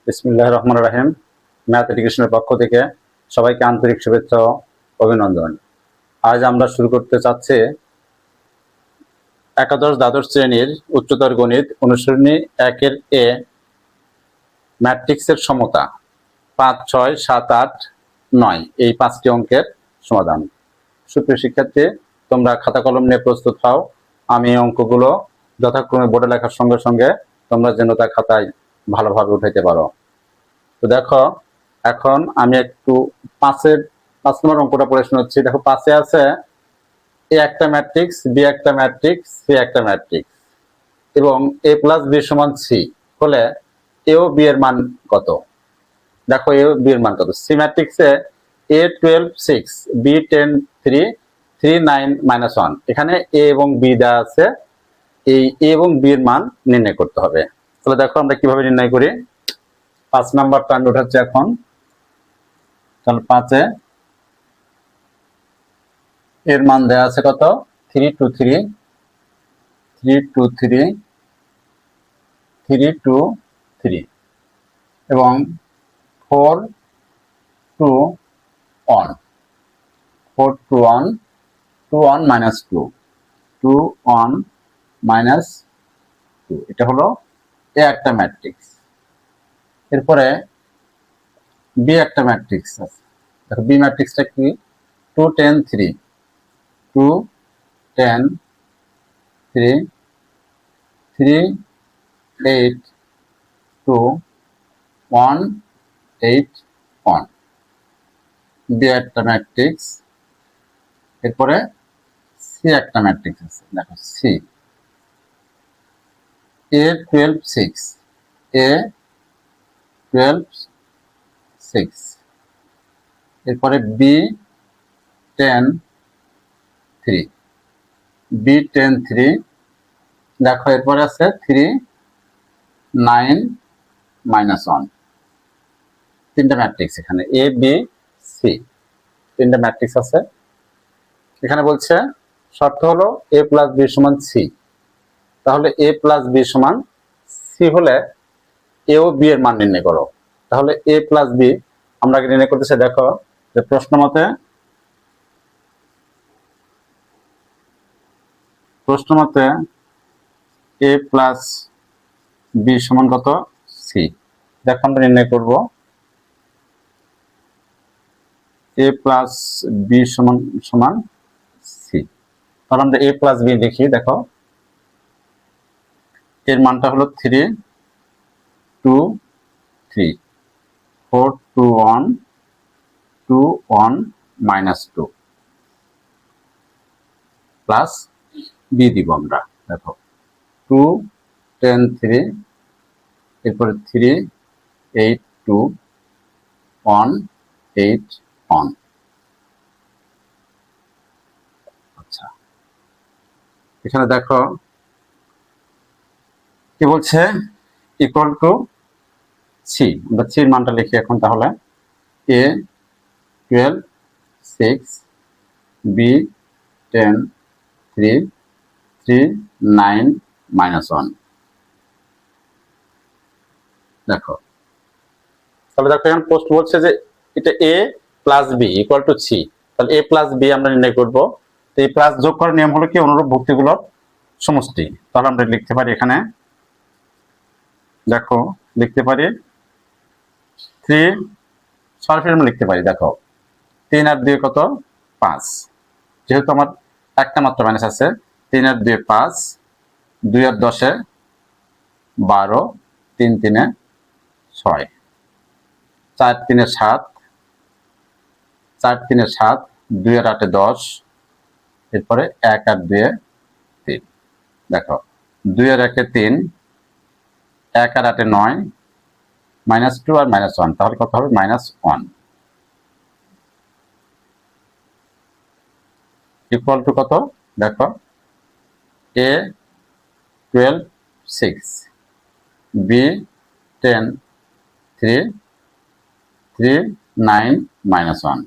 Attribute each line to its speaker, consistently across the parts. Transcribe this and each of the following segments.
Speaker 1: বিসমিল্লাহির রহমানির রহিম। ম্যাথ এডুকেশনের পক্ষ থেকে সবাইকে আন্তরিক শুভেচ্ছা ও অভিনন্দন। আজ আমরা শুরু করতে চাচ্ছি একাদশ দ্বাদশ শ্রেণীর উচ্চতর গণিত অনুশীলনী 1-এর এ ম্যাট্রিক্সের সমতা 5, 6, 7, 8, 9 এই 5টি অঙ্কের সমাধান। সুপ্রিয় শিক্ষার্থী, তোমরা খাতা কলম নিয়ে প্রস্তুত হও। আমি এই অঙ্কগুলো যথাক্রমে বোর্ডে লেখার সঙ্গে সঙ্গে তোমরা যেন তা খাতায় ভালোভাবে উঠাইতে পারো। তো দেখো, এখন আমি একটু 5 নম্বর অঙ্কটা পড়ে শোনাচ্ছি। দেখো, 5-এ আছে এ একটা ম্যাট্রিক্স, বি একটা ম্যাট্রিক্স, সি একটা ম্যাট্রিক্স এবং এ প্লাস বি সমান সি হলে এ ও বি এর মান কত? দেখো, এ ও বি এর মান কত? সি ম্যাট্রিক্সে এ 12, 6, বি 10, 3, 3, 9, -1। এখানে এ এবং বি দেওয়া আছে, এই এ এবং বি এর মান নির্ণয় করতে হবে। তাহলে দেখো আমরা কিভাবে নির্ণয় করি। 5 নাম্বারটা আমি উঠাচ্ছি এখন। তাহলে 5-এ এর মান দেওয়া আছে কত? 3, 2, 3, 3, 2, 3, 3, 2, 3 এবং 4, 2, 1, 4, 2, 1, 2, 1, -2, 2, 1, -2। এটা হলো এ একটা ম্যাট্রিক্স। এরপরে বি একটা ম্যাট্রিক্স আছে। দেখো, বি ম্যাট্রিক্সটা কি? 2, 10, 3, 2, 10, 3, 3, 8, 2, 1, 8, 1। বি একটা ম্যাট্রিক্স। এরপরে সি একটা ম্যাট্রিক্স আছে। দেখো, সি এ 12, 6, এ 12, 6। এরপরে বি 10, 3, বি 10, 3। দেখো, এরপরে আছে 3, 9, -1। তিনটা ম্যাট্রিক্স এখানে এ বি সি, তিনটা ম্যাট্রিক্স আছে। এখানে বলছে শর্ত হলো এ প্লাস বি সমান সি। তাহলে এ প্লাস বি সমান সি হলে এ ও বি এর মান নির্ণয় করো। তাহলে এ প্লাস বি আমরা নির্ণয় করতেছি। দেখো, যে প্রশ্ন মতে এ প্লাস বি সমান কত? সি। দেখো, আমরা নির্ণয় করব এ প্লাস বি সমান সমান সি। তাহলে আমরা এ প্লাস বি দেখি। দেখো, এর মানটা হলো 3, 2, 3, 4, 2, 1, 2, 1, -2 প্লাস বি দিব আমরা। দেখো, 2, 10, 3, এরপরে 3, 8, 2, 1, 8, 1। আচ্ছা, এখানে দেখো কি বলছে, ইকুয়াল টু সি। আমরা সির মানটা লিখি এখন। তাহলে এ 12, 6, বি 10, 3, 3, 9, -1। দেখো, তাহলে দেখো, এখানে প্রশ্ন বলছে যে এটা A plus B equal to C. তাহলে এ প্লাস বি আমরা নির্ণয় করবো। তো এই প্লাস যোগ করার নিয়ম হলো কি? অনুরূপ ভুক্তিগুলোর সমষ্টি। তাহলে আমরা লিখতে পারি এখানে। দেখো, লিখতে পারি 3, সরাসরি আমরা লিখতে পারি। দেখো, 3 আর 2 কত? 5। যেহেতু আমার একটা মাত্র মাইনাস আছে, 3 আর 2 5, 2 আর 10 12, 3 3 6, 4 3 7, 4 3 7, 2 আর 8 10, এরপরে 1 আর 2 3। দেখো, 2 আর 1 3, 1 আর 8 9, -2 আর -1। তাহলে কত হবে? -1 ইকুয়াল টু কত? দেখো, এ 12, 6, বি 10, 3, 3, 9, -1।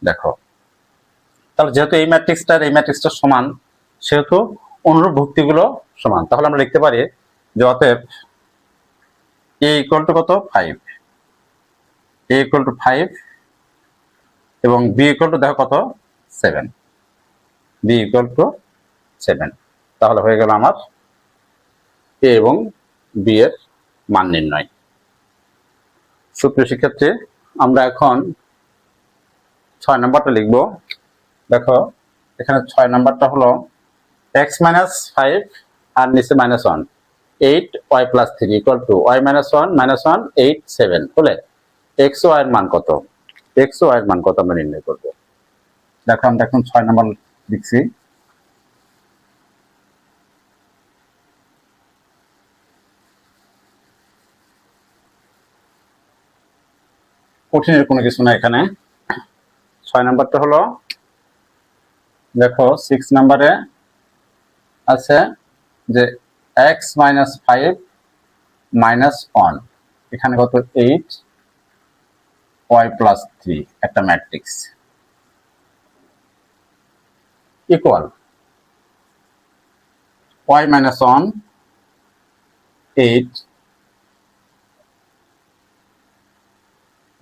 Speaker 1: দেখো, তাহলে যেহেতু এই ম্যাট্রিক্সটা সমান, সেহেতু অনুরূপ ভুক্তিগুলো সমান। তাহলে আমরা লিখতে পারি যে অতএব এ ইকুয়াল টু কত 5, এ ইকুয়াল টু 5 এবং বি ইকুয়াল টু দেখো কত 7, বি ইকুয়াল টু 7। তাহলে হয়ে গেল আমার এ এবং বি এর মান নির্ণয়। সুপ্রিয় শিক্ষার্থী, আমরা এখন 6 নাম্বারটা লিখব। দেখো এখানে 6 নাম্বারটা হলো x মাইনাস 5 আর নিচে -1, 8y plus 3 equal to y minus 1 -1 8 7 হলে x ও y এর মান কত, x ও y এর মান কত আমরা নির্ণয় করব। দেখো আমরা এখন 6 নাম্বার লিখছি। কঠিনের কোনো কিছু না এখানে। 6 নাম্বারটা হলো দেখো 6 নাম্বারে আছে যে x মাইনাস 5 মাইনাস 1, এখানে কত 8 y প্লাস 3 একটা ম্যাট্রিক্স ইকুয়াল y মাইনাস 1 8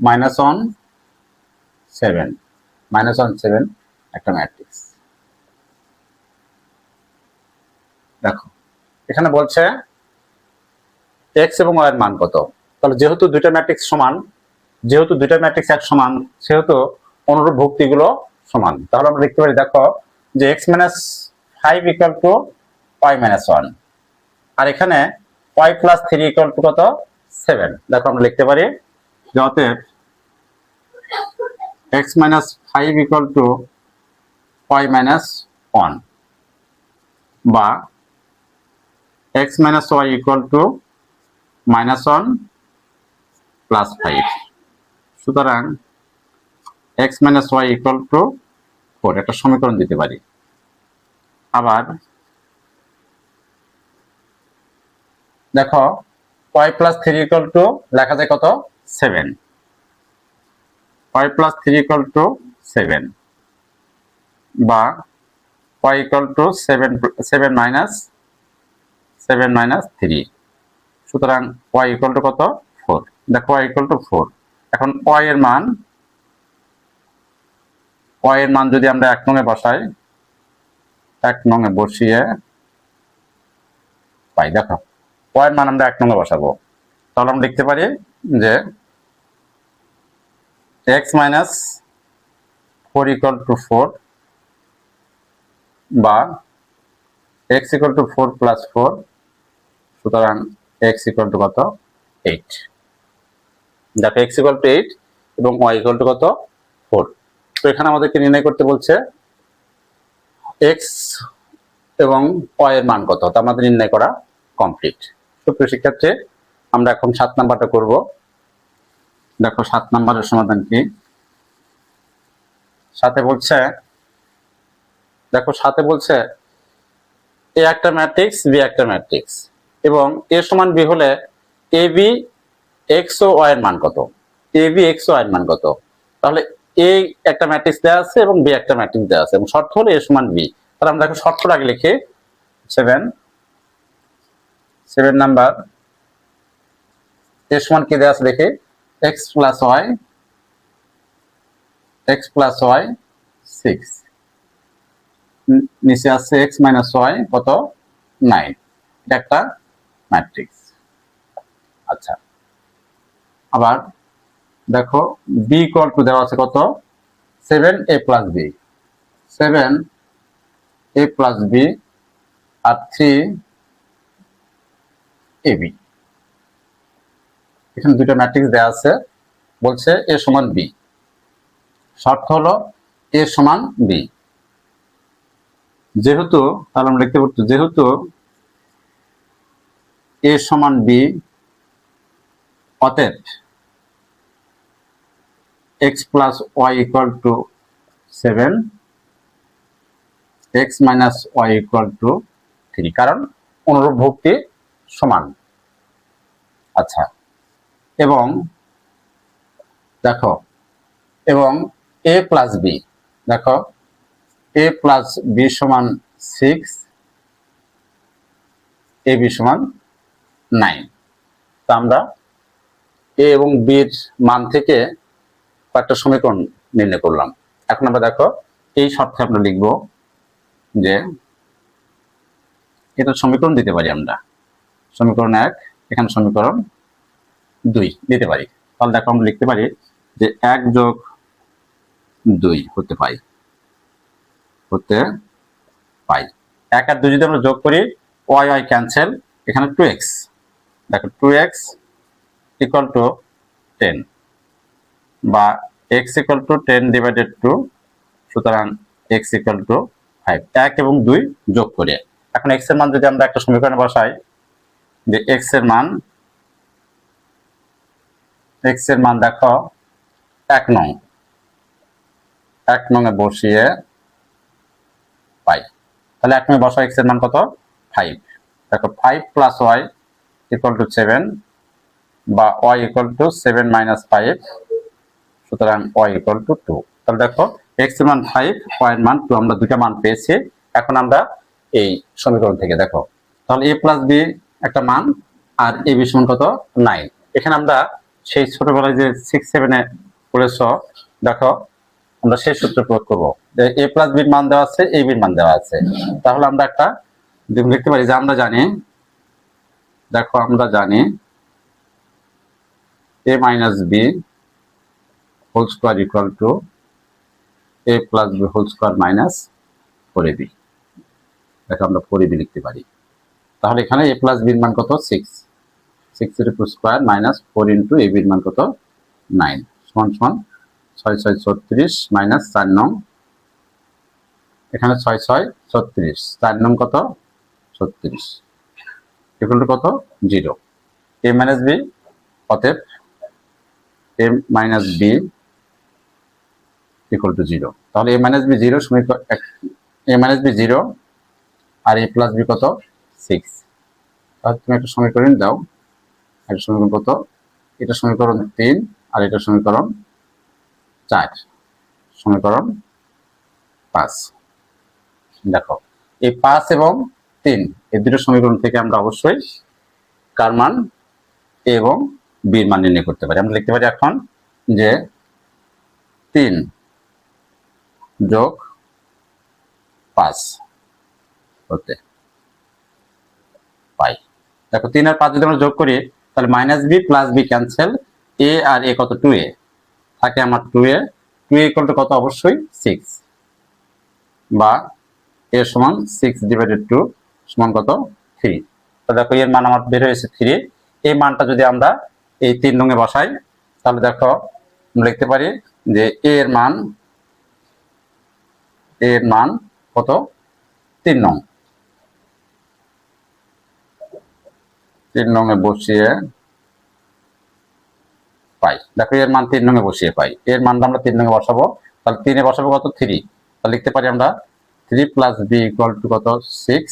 Speaker 1: -1 7 -1 7 একটা ম্যাট্রিক্স। দেখো এখানে বলছে x এবং y এর মান কত। তাহলে যেহেতু দুইটা ম্যাট্রিক্স সমান, যেহেতু দুইটা ম্যাট্রিক্স এক সমান, সেহেতু অনুরূপ ভুক্তিগুলো সমান। তাহলে আমরা লিখতে পারি দেখো যে x minus 5 equal to y minus 1 আর এখানে y প্লাস 3 ইকুয়াল টু কত 7। দেখো আমরা লিখতে পারি যে অতএব x minus 5 equal to y minus 1 বা x minus y equal to -1 plus 5। সুতরাং x minus y equal to 4 একটা সমীকরণ দিতে পারি। আবার দেখো y plus 3 equal to লেখা যায় কত 7, y plus 3 equal to 7 বা y equal to 7 minus 3। সুতরাং y equal to কত 4। দেখো y equal to 4। এখন y এর মান যদি আমরা 1 নং এ বসাই, 1 নং এ বসিয়ে পাই, দেখো y এর মান আমরা 1 নং এ বসাবো। তাহলে আমরা লিখতে পারি যে x minus 4 equal to 4 বা x equal to 4 plus 4। সুতরাং x equal to কত 8। দেখো x equal to 8 এবং y equal to কত 4। তো এখানে আমাদেরকে নির্ণয় করতে বলছে x এবং y এর মান কত, তা আমাদের নির্ণয় করা কমপ্লিট। সুপ্রিয় শিক্ষার্থী, আমরা এখন 7 নাম্বারটা করব। দেখো 7 নাম্বারের সমাধান কি। সাথে বলছে দেখো সাথে বলছে এ একটা ম্যাট্রিক্স, বি একটা ম্যাট্রিক্স এবং এ সমান বি হলে A B x O Y এর মান কত, A B x O Y এর মান কত। তাহলে এ একটা ম্যাট্রিক্স দেওয়া আছে এবং বি একটা ম্যাট্রিক্স দেওয়া আছে এবং শর্ত হলো এ সমান বি। তাহলে আমরা দেখো শর্তটা আগে লিখি। 7 নাম্বার এ সমান কি দেওয়া আছে দেখি, এক্স প্লাস ওয়াই 6, নিচে আছে x মাইনাস ওয়াই কত 9। এটা একটা ম্যাট্রিক্স। আচ্ছা, আবার দেখো b ইকুয়াল টু দেওয়া আছে কত 7a plus B, 7a plus B আর 3ab। এখানে দুটো ম্যাট্রিক্স দেওয়া আছে, বলছে a সমান b। শর্ত হলো a সমান b। যেহেতু তাহলে আমরা লিখতে পারছি যেহেতু a সমান b, অতএব x plus y equal to 7, x minus y equal to 3, কারণ অনুরূপ ভুক্তি সমান। আচ্ছা, এবং দেখো এবং a প্লাস বি, দেখো a প্লাস বি সমান 6, ab সমান 9। তো আমরা এ এবং বির মান থেকে কয়েকটা সমীকরণ নির্ণয় করলাম। এখন আমরা দেখো এই শর্তে আমরা লিখব যে এটা সমীকরণ দিতে পারি আমরা, সমীকরণ 1, এখানে সমীকরণ 2 দিতে পারি। তাহলে দেখো আমরা লিখতে পারি যে 1 যোগ 2 হতে পাই 1 আর 2 যদি আমরা যোগ করি y ক্যান্সেল, এখানে 2x, দেখো 2x ইকুয়াল টু 10 বা x ইকুয়াল টু 10 ডিভাইডেড 2, সুতরাং x ইকুয়াল টু 5। 1 এবং 2 যোগ করে এখন x এর মান যদি আমরা একটা সমীকরণে বসাই যে x এর মান দেখো 1 নং এ বসিয়ে পাই, তাহলে 1 নং এ বসাই x এর মান কত 5। দেখো 5 প্লাস y ইকুয়াল টু 7 বা y ইকুয়াল টু 7 মাইনাস 5, সুতরাং y ইকুয়াল টু 2। তাহলে দেখো x এর মান 5, y এর মান 2, আমরা দুটো মান পেয়েছি। এখন আমরা এই সমীকরণ থেকে দেখো তাহলে a প্লাস b একটা মান আর a b সমান কত 9। এখানে আমরা সেই ছোটবেলায় যে 6, 7 এ পড়েছো, দেখো আমরা সেই সূত্র প্রয়োগ করব যে a প্লাস b এর মান দেওয়া আছে, a b এর মান দেওয়া আছে। তাহলে আমরা একটা লিখতে পারি যে আমরা জানি, দেখো আমরা জানি a minus b whole square equal to a plus b whole square minus 4ab। দেখো আমরা 4ab লিখতে পারি। তাহলে এখানে a প্লাস b এর মান কত 6 এর উপর স্কোয়ার মাইনাস 4 ইন্টু ab এর মান কত 9 সমান 6 6 36 মাইনাস 4 নং, এখানে 6 6 36, 4 নং কত 36 ইকুয়াল টু কত 0। a মাইনাস b, অতএব a minus b equal to 0। তাহলে a মাইনাস b 0 সমীকরণ, a মাইনাস b 0 আর a প্লাস b কত 6। তাহলে তুমি একটা সমীকরণ দাও, একটা সমীকরণ কত, এটা সমীকরণ 3 আর এটা সমীকরণ 4, সমীকরণ 5। দেখো এই 5 এবং 3 এই দুটো সমীকরণ থেকে আমরা অবশ্যই কার মান a এবং b এর মান নির্ণয় করতে পারি। আমরা লিখতে পারি এখন যে 3 যোগ 5 হতে পাই। দেখো 3 আর 5 যদি আমরা যোগ করি তাহলে minus b plus b cancel, a আর a কত 2a থাকে আমার 2a ইকুয়াল টু কত অবশ্যই 6 বা a সমান 6 ডিভাইডেড 2 সমান কত 3। তো দেখো এর মান আমার বের হয়েছে 3। এই মানটা যদি আমরা এই 3 নং এ বসাই তাহলে দেখো আমরা লিখতে পারি যে a এর মান কত 3 নং, 3 নং এ বসিয়ে পাই। দেখো এর মান 3 নং এ বসিয়ে পাই, এর মানটা আমরা 3 নং এ বসাবো, তাহলে 3 এ বসাবো কত 3, তাহলে লিখতে পারি আমরা 3 প্লাস b ইকুয়াল টু কত 6,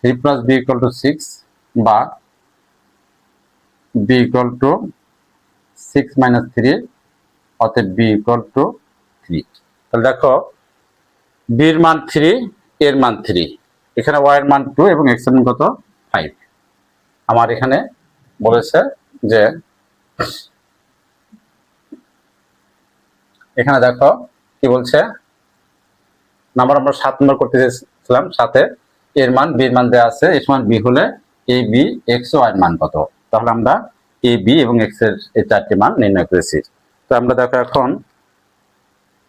Speaker 1: 3 প্লাস b ইকুয়াল টু 6 বা b ইকুয়াল টু 6 মাইনাস 3, অতএব b ইকুয়াল টু 3। তাহলে দেখো b এর মান 3, এর মান 3, এখানে y এর মান 2 এবং x এর মান কত 5। আমার এখানে বলেছে যে এখানে দেখো কি বলছে, নাম্বার আমরা 7 নম্বর করতে চেয়েছিলাম, সাথে এর মান b এর মান দেওয়া আছে, এর মান b হলে a b x O y এর মান কত। তাহলে আমরা a b এবং x এর এই চারটি মান নির্ণয় করেছি। তো আমরা দেখো এখন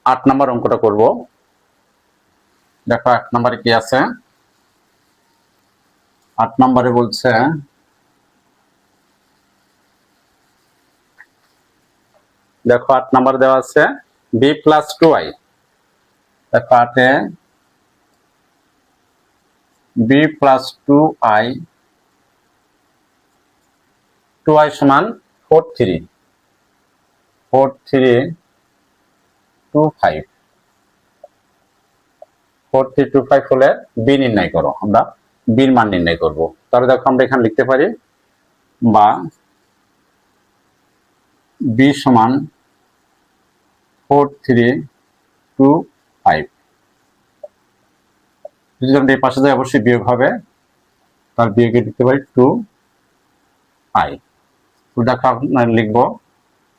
Speaker 1: 8 নম্বর অঙ্কটা করব। দেখো 8 নম্বরে কি আছে, 8 নম্বরে বলছে দেখো 8 নম্বর দেওয়া আছে b প্লাস 2y। দেখো 8 এ b প্লাস 2y সমান 4325 4325 হলে b নির্ণয় করো, আমরা b এর মান নির্ণয় করব। তাহলে দেখো আমরা এখানে লিখতে পারি বা b সমান 4325, যদি আমরা এই পাশে যাই অবশ্যই বিয়োগ হবে, তার বিয়োগে লিখতে পারি 2i, দেখো আপনার লিখবো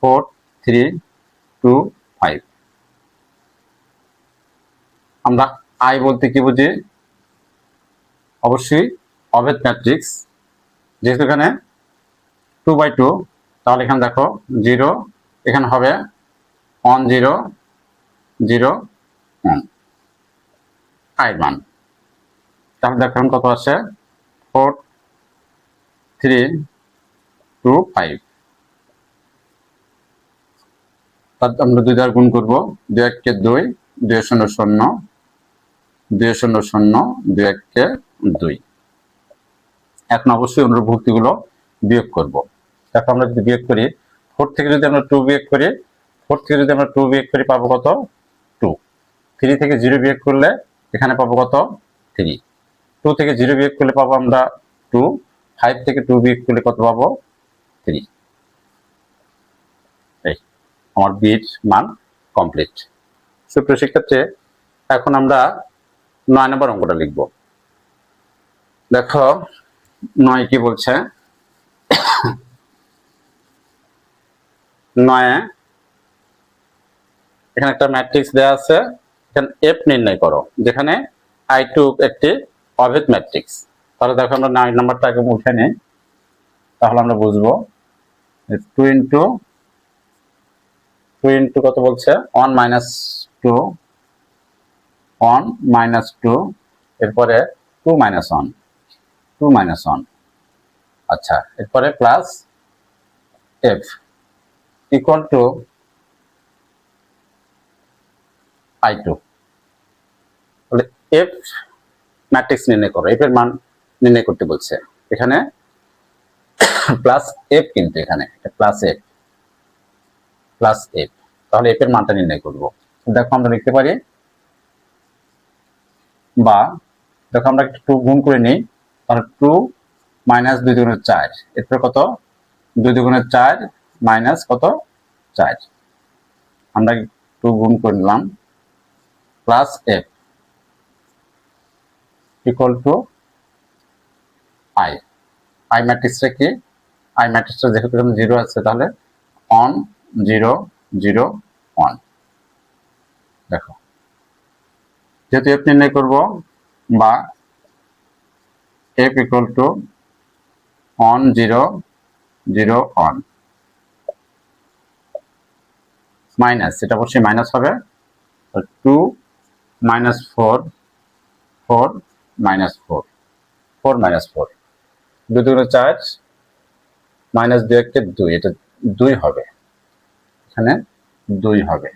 Speaker 1: 4 3 2 5। আমরা আই বলতে কি বুঝি? অবশ্যই অভেদ ম্যাট্রিক্স। যেহেতু এখানে 2/2, তাহলে এখানে দেখো 0, এখানে হবে 1 0 0 1 আই মান। তাহলে দেখো এখন কত আসে? 4 3 2 5। তার আমরা 2 দ্বারা গুণ করবো। 2 1 কে 2, 2 0 0, 2 0 0, 2 1 কে 2। এখন অবশ্যই অনুরূপগুলো বিয়োগ করব। দেখো আমরা যদি বিয়োগ করি, 4 থেকে যদি আমরা 2 বিয়োগ করি, 4 থেকে যদি আমরা 2 বিয়োগ করি পাবো কত? 2। 3 থেকে 0 বিয়োগ করলে এখানে পাবো কত? 3। 2 থেকে 0 বিয়োগ করলে পাবো আমরা 2। 5 থেকে 2 বিয়োগ করলে কত পাবো? 3। এই আমার বির মান কমপ্লিট। সুপ্রিয় শিক্ষার্থী, এখন আমরা 9 নম্বর অঙ্কটা লিখব। দেখো 9 কি বলছে? 9 এখানে একটা ম্যাট্রিক্স দেওয়া আছে, এখানে এফ নির্ণয় করো, যেখানে I2 একটি অভেদ ম্যাট্রিক্স। তাহলে দেখো আমরা 9 নাম্বারটা আগে উঠে নিই, তাহলে আমরা বুঝবো। 2 ইন্টু কত বলছে? 1 - 2, 1 - 2, এরপরে 2 - 1, 2 - 1। আচ্ছা, এরপরে plus F equal two I2। তাহলে এফ ম্যাট্রিক্স নির্ণয় করো, এফ এর মান নির্ণয় করতে বলছে। এখানে প্লাস এফ, কিন্তু এখানে প্লাস এফ, তাহলে এফ এর মানটা নির্ণয় করব। দেখো আমরা লিখতে পারি, বা দেখো আমরা একটু 2 গুণ করে নিই, তাহলে 2 - 2 × 4, এরপরে কত? 2 × 4 মাইনাস কত? 4। আমরা 2 গুণ করে নিলাম, plus F equal to I ম্যাট্রিক্সটা কি? আই ম্যাট্রিক্সটা যেহেতু এখানে 0 আছে, তাহলে 1 0 0 1। দেখো যেহেতু এফ নির্ণয় করব, বা এফ ইকুয়াল টু 1 0 0 1 মাইনাস, এটা অবশ্যই মাইনাস হবে। 2 - 4 4 - 4 4 - 4, 2 × 4 মাইনাস 2 1 2, এটা 2 হবে, এখানে 2 হবে।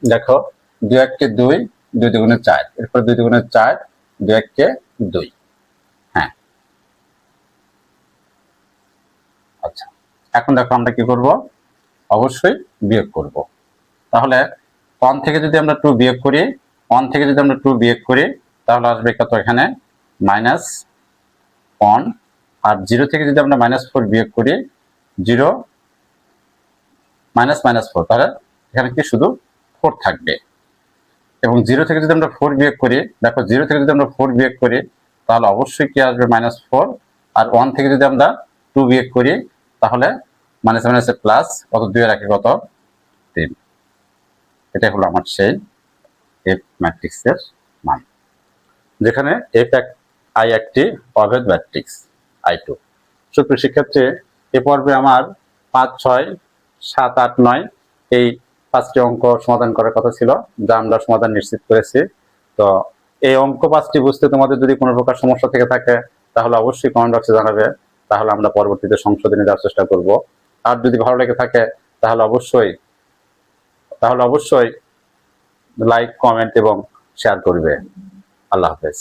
Speaker 1: দেখো 2 1 2, 2 2 × 4, এরপর 2 2 × 4, 2 1 2। হ্যাঁ, আচ্ছা, এখন দেখো আমরা কি করব? অবশ্যই বিয়োগ করব। তাহলে 1 থেকে যদি আমরা 2 বিয়োগ করি, 1 থেকে যদি আমরা 2 বিয়োগ করি, তাহলে আসবে কত? এখানে -1। আর 0 থেকে যদি আমরা -4 বিয়োগ করি, 0 -4, তাহলে এখানে কি শুধু 4 থাকবে। এবং 0 থেকে যদি আমরা 4 বিয়োগ করি, দেখো 0 থেকে যদি আমরা 4 বিয়োগ করি, তাহলে অবশ্যই কি আসবে? -4। আর 1 থেকে যদি আমরা 2 বিয়োগ করি, তাহলে মাইনাস মাইনাসে প্লাস, কত? 2 এর আগে কত? 3। এটাই হলো আমার সেই এফ ম্যাট্রিক্সের মান, যেখানে আই একটি অভেদ ম্যাট্রিক্স I2। সুপ্রিয় শিক্ষার্থী, এ পর্বে আমার 5 6 7 8 9 এই 5টি অঙ্ক সমাধান করার কথা ছিল, যা আমরা সমাধান নিশ্চিত করেছি। তো এই অঙ্ক 5টি বুঝতে তোমাদের যদি কোনো প্রকার সমস্যা থেকে থাকে, তাহলে অবশ্যই কমেন্ট বক্সে জানাবে, তাহলে আমরা পরবর্তীতে সংশোধনী দেওয়ার চেষ্টা করব। আর যদি ভালো লেগে থাকে, তাহলে অবশ্যই লাইক, কমেন্ট এবং শেয়ার করবে। আল্লাহ হাফেজ।